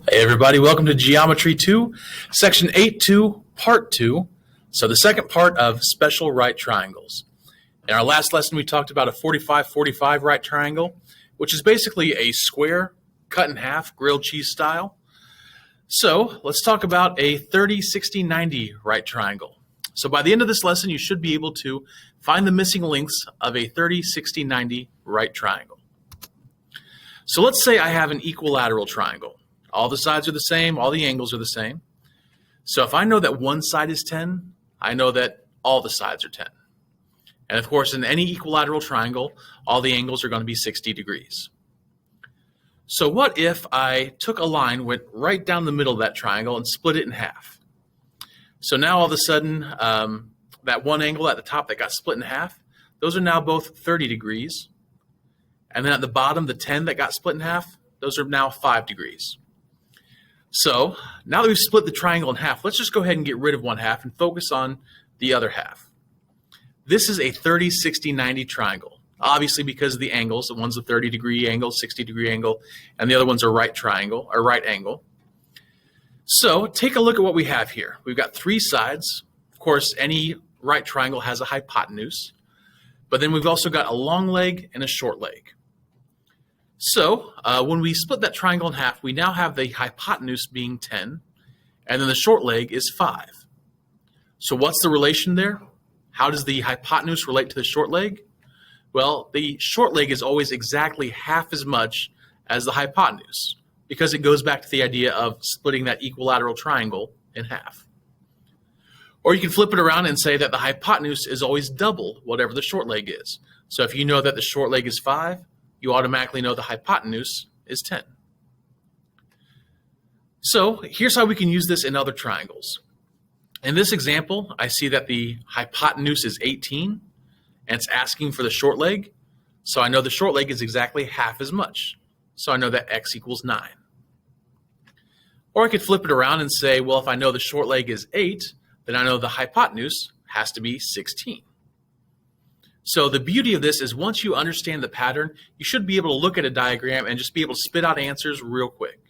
Hey everybody, welcome to Geometry 2, Section 8.2, Part 2. So the second part of special right triangles. In our last lesson we talked about a 45-45 right triangle, which is basically a square cut in half, grilled cheese style. So let's talk about a 30-60-90 right triangle. So by the end of this lesson you should be able to find the missing links of a 30-60-90 right triangle. So let's say I have an equilateral triangle. All the sides are the same, all the angles are the same. So if I know that one side is 10, I know that all the sides are 10. And of course, in any equilateral triangle, all the angles are going to be 60 degrees. So what if I took a line, went right down the middle of that triangle and split it in half? So now all of a sudden, that one angle at the top that got split in half, those are now both 30 degrees. And then at the bottom, the 10 that got split in half, those are now 5 degrees. So now that we've split the triangle in half, let's just go ahead and get rid of one half and focus on the other half. This is a 30-60-90 triangle, obviously because of the angles. The one's a 30-degree angle, 60-degree angle, and the other one's a right triangle, or right angle. So take a look at what we have here. We've got three sides. Of course, any right triangle has a hypotenuse, but then we've also got a long leg and a short leg. So when we split that triangle in half, we now have the hypotenuse being 10, and then the short leg is 5. So what's the relation there? How does the hypotenuse relate to the short leg? Well, the short leg is always exactly half as much as the hypotenuse, because it goes back to the idea of splitting that equilateral triangle in half. Or you can flip it around and say that the hypotenuse is always double whatever the short leg is. So if you know that the short leg is 5, you automatically know the hypotenuse is 10. So here's how we can use this in other triangles. In this example, I see that the hypotenuse is 18, and it's asking for the short leg. So I know the short leg is exactly half as much. So I know that x equals 9. Or I could flip it around and say, well, if I know the short leg is 8, then I know the hypotenuse has to be 16. So the beauty of this is once you understand the pattern, you should be able to look at a diagram and just be able to spit out answers real quick.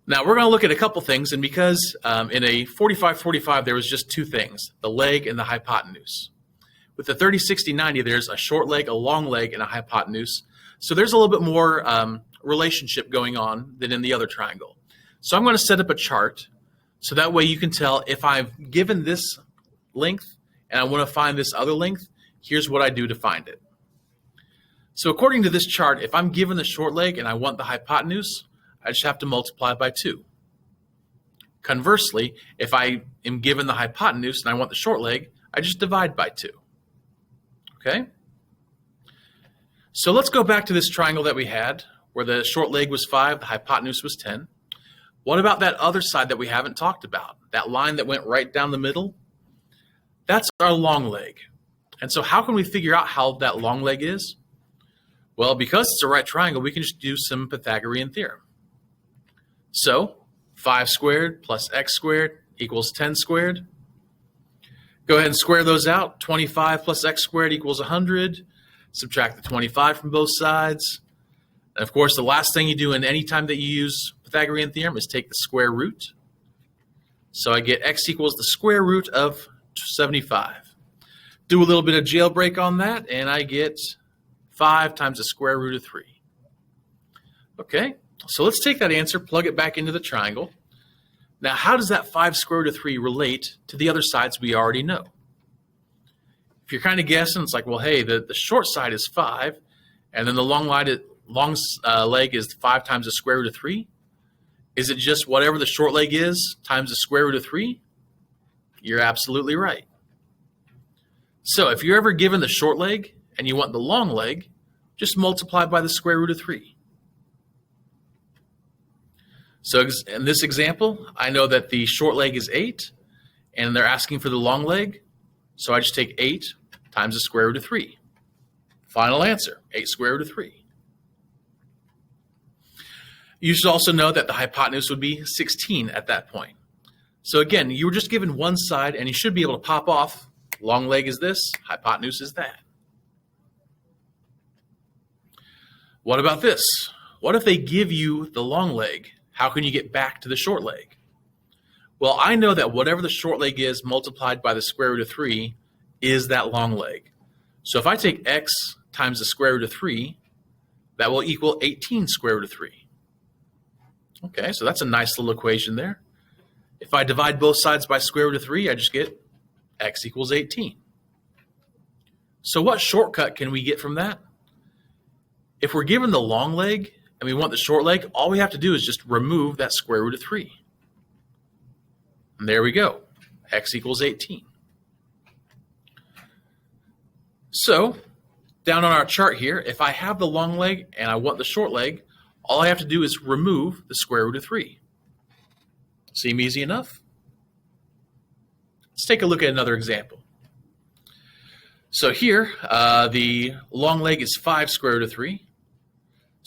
Now we're going to look at a couple things, and because in a 45-45 there was just two things, the leg and the hypotenuse. With the 30-60-90 there's a short leg, a long leg, and a hypotenuse. So there's a little bit more relationship going on than in the other triangle. So I'm going to set up a chart so that way you can tell if I've given this length and I want to find this other length, here's what I do to find it. So according to this chart, if I'm given the short leg and I want the hypotenuse, I just have to multiply by 2. Conversely, if I am given the hypotenuse and I want the short leg, I just divide by 2. Okay? So let's go back to this triangle that we had where the short leg was 5, the hypotenuse was 10. What about that other side that we haven't talked about? That line that went right down the middle? That's our long leg. And so how can we figure out how that long leg is? Well, because it's a right triangle, we can just do some Pythagorean theorem. So 5 squared plus x squared equals 10 squared. Go ahead and square those out. 25 plus x squared equals 100. Subtract the 25 from both sides. And of course, the last thing you do in any time that you use Pythagorean theorem is take the square root. So I get x equals the square root of 75. Do a little bit of jailbreak on that, and I get 5 times the square root of 3. Okay, so let's take that answer, plug it back into the triangle. Now, how does that 5 square root of 3 relate to the other sides we already know? If you're kind of guessing, it's like, well, hey, the short side is 5, and then the long leg is 5 times the square root of 3. Is it just whatever the short leg is times the square root of 3? You're absolutely right. So if you're ever given the short leg and you want the long leg, just multiply by the square root of 3. So in this example, I know that the short leg is 8, and they're asking for the long leg. So I just take 8 times the square root of 3. Final answer, 8 square root of 3. You should also know that the hypotenuse would be 16 at that point. So again, you were just given one side, and you should be able to pop off. Long leg is this, hypotenuse is that. What about this? what if they give you the long leg? How can you get back to the short leg? Well, I know that whatever the short leg is multiplied by the square root of 3 is that long leg. So if I take x times the square root of 3, that will equal 18 square root of 3. Okay, so that's a nice little equation there. If I divide both sides by square root of 3, I just get x equals 18. So what shortcut can we get from that? If we're given the long leg and we want the short leg, all we have to do is just remove that square root of 3. And there we go, x equals 18. So down on our chart here, if I have the long leg and I want the short leg, all I have to do is remove the square root of 3. Seem easy enough? Let's take a look at another example. So here, the long leg is 5 square root of 3.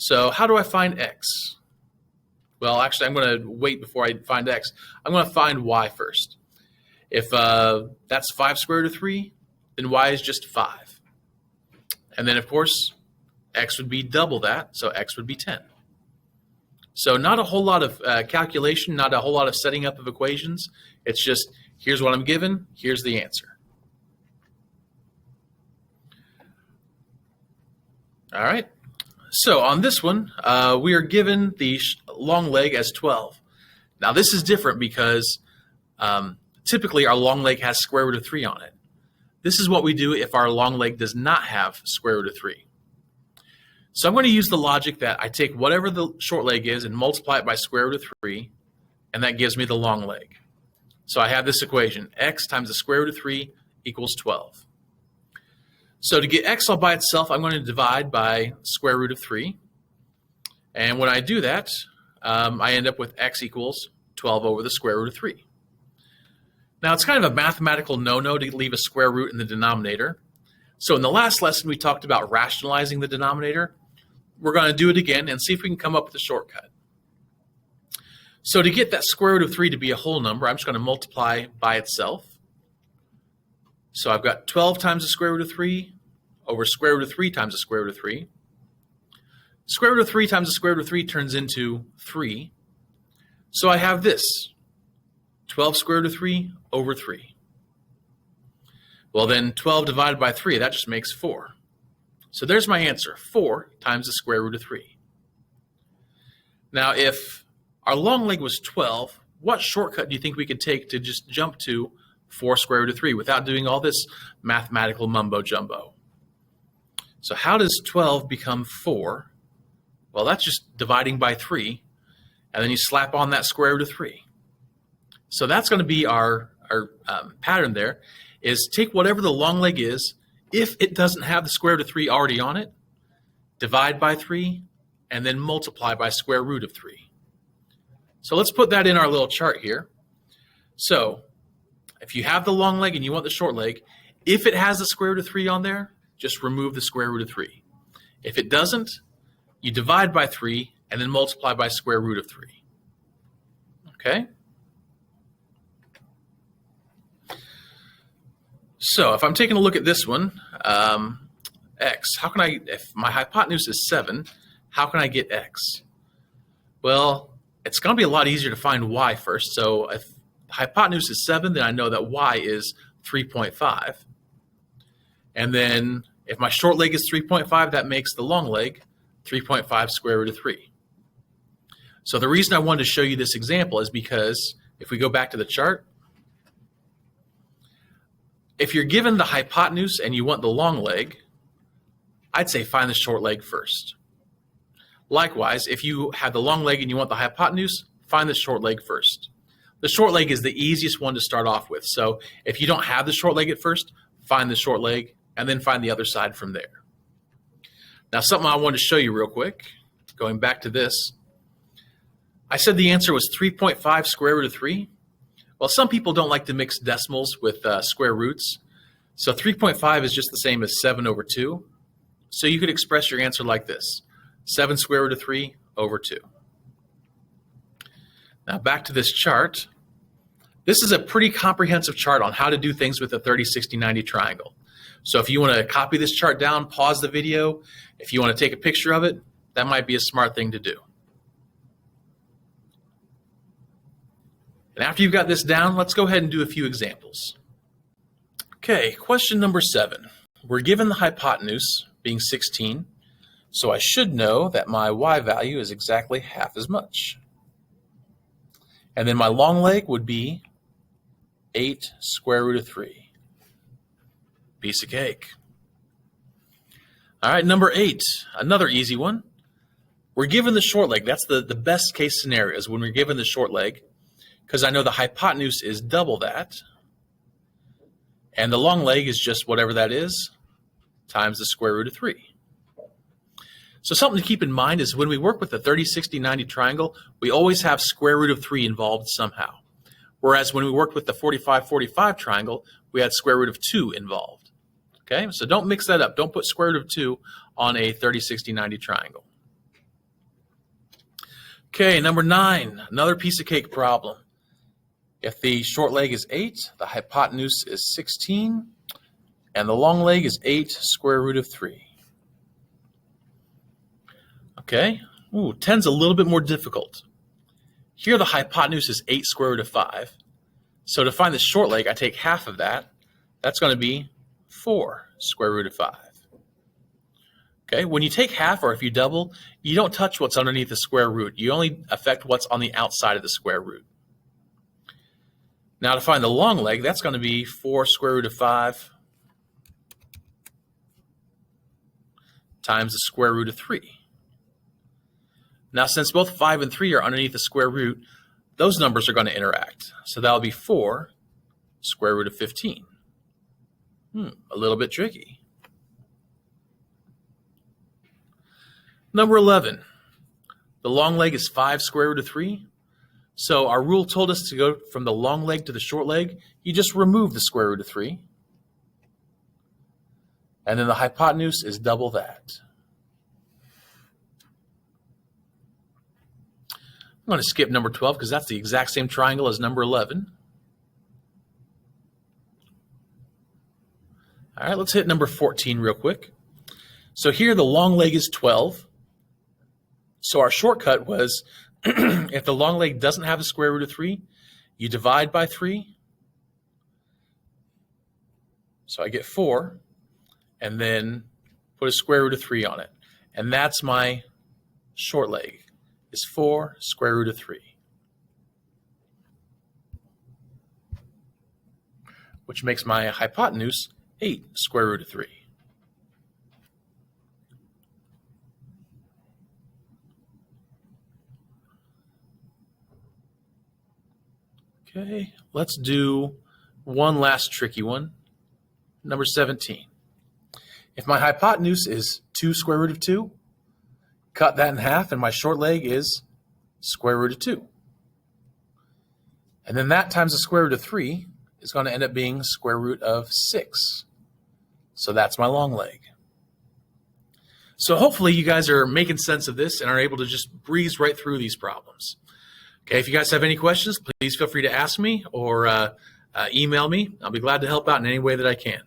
So how do I find x? Well, actually, I'm going to wait before I find x. I'm going to find y first. If that's 5 square root of 3, then y is just 5. And then, of course, x would be double that, so x would be 10. So not a whole lot of calculation, not a whole lot of setting up of equations. It's just, here's what I'm given, here's the answer. All right. So on this one, we are given the long leg as 12. Now this is different because typically our long leg has square root of 3 on it. This is what we do if our long leg does not have square root of 3. So I'm going to use the logic that I take whatever the short leg is and multiply it by square root of 3, and that gives me the long leg. So I have this equation, x times the square root of 3 equals 12. So to get x all by itself, I'm going to divide by square root of 3. And when I do that, I end up with x equals 12 over the square root of 3. Now, it's kind of a mathematical no-no to leave a square root in the denominator. So in the last lesson, we talked about rationalizing the denominator. We're going to do it again and see if we can come up with a shortcut. So to get that square root of 3 to be a whole number, I'm just going to multiply by itself. So I've got 12 times the square root of 3 over square root of 3 times the square root of 3. Square root of 3 times the square root of 3 turns into 3. So I have this, 12 square root of 3 over 3. Well, then 12 divided by 3, that just makes 4. So there's my answer, 4 times the square root of 3. Now, if our long leg was 12, what shortcut do you think we could take to just jump to 4 square root of 3 without doing all this mathematical mumbo jumbo? So how does 12 become 4? Well, that's just dividing by 3, and then you slap on that square root of 3. So that's going to be our pattern there, is take whatever the long leg is, if it doesn't have the square root of 3 already on it, divide by 3, and then multiply by square root of 3. So let's put that in our little chart here. So if you have the long leg and you want the short leg, if it has the square root of 3 on there, just remove the square root of 3. If it doesn't, you divide by 3 and then multiply by square root of 3. Okay? So if I'm taking a look at this one, x, how can I, if my hypotenuse is 7, how can I get x? Well, it's going to be a lot easier to find y first. So if the hypotenuse is 7, then I know that y is 3.5. And then if my short leg is 3.5, that makes the long leg 3.5 square root of 3. So the reason I wanted to show you this example is because if we go back to the chart, if you're given the hypotenuse and you want the long leg, I'd say find the short leg first. Likewise, if you have the long leg and you want the hypotenuse, find the short leg first. The short leg is the easiest one to start off with. So if you don't have the short leg at first, find the short leg and then find the other side from there. Now, something I wanted to show you real quick, going back to this. I said the answer was 3.5 square root of 3. Well, some people don't like to mix decimals with square roots. So 3.5 is just the same as 7 over 2. So you could express your answer like this, 7 square root of 3 over 2. Now back to this chart. This is a pretty comprehensive chart on how to do things with a 30, 60, 90 triangle. So if you want to copy this chart down, pause the video. If you want to take a picture of it, that might be a smart thing to do. And after you've got this down, let's go ahead and do a few examples. Okay, question number 7. We're given the hypotenuse being 16, so I should know that my y value is exactly half as much. And then my long leg would be 8 square root of 3. Piece of cake. All right, number 8, another easy one. We're given the short leg. That's the best case scenario is when we're given the short leg, because I know the hypotenuse is double that, and the long leg is just whatever that is, times the square root of 3. So something to keep in mind is when we work with the 30, 60, 90 triangle, we always have square root of 3 involved somehow. Whereas when we worked with the 45, 45 triangle, we had square root of 2 involved. Okay, so don't mix that up. Don't put square root of 2 on a 30, 60, 90 triangle. Okay, number 9, another piece of cake problem. If the short leg is 8, the hypotenuse is 16, and the long leg is 8 square root of 3. Okay, 10's a little bit more difficult. Here the hypotenuse is 8 square root of 5. So to find the short leg, I take half of that. That's going to be 4 square root of 5. Okay, when you take half or if you double, you don't touch what's underneath the square root. You only affect what's on the outside of the square root. Now to find the long leg, that's going to be 4 square root of 5 times the square root of 3. Now since both 5 and 3 are underneath the square root, those numbers are going to interact. So that'll be 4 square root of 15. A little bit tricky. Number 11. The long leg is 5 square root of 3. So our rule told us to go from the long leg to the short leg. You just remove the square root of 3. And then the hypotenuse is double that. I'm going to skip number 12 because that's the exact same triangle as number 11. All right, let's hit number 14 real quick. So here the long leg is 12. So our shortcut was if the long leg doesn't have the square root of 3, you divide by 3. So I get 4, and then put a square root of 3 on it. And that's my short leg, is 4 square root of 3. Which makes my hypotenuse 8 square root of 3. Okay, let's do one last tricky one. Number 17. If my hypotenuse is 2 square root of 2, cut that in half, and my short leg is square root of 2. And then that times the square root of 3 is going to end up being square root of 6. So that's my long leg. So hopefully you guys are making sense of this and are able to just breeze right through these problems. Okay, if you guys have any questions, please feel free to ask me or email me. I'll be glad to help out in any way that I can.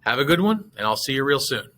Have a good one, and I'll see you real soon.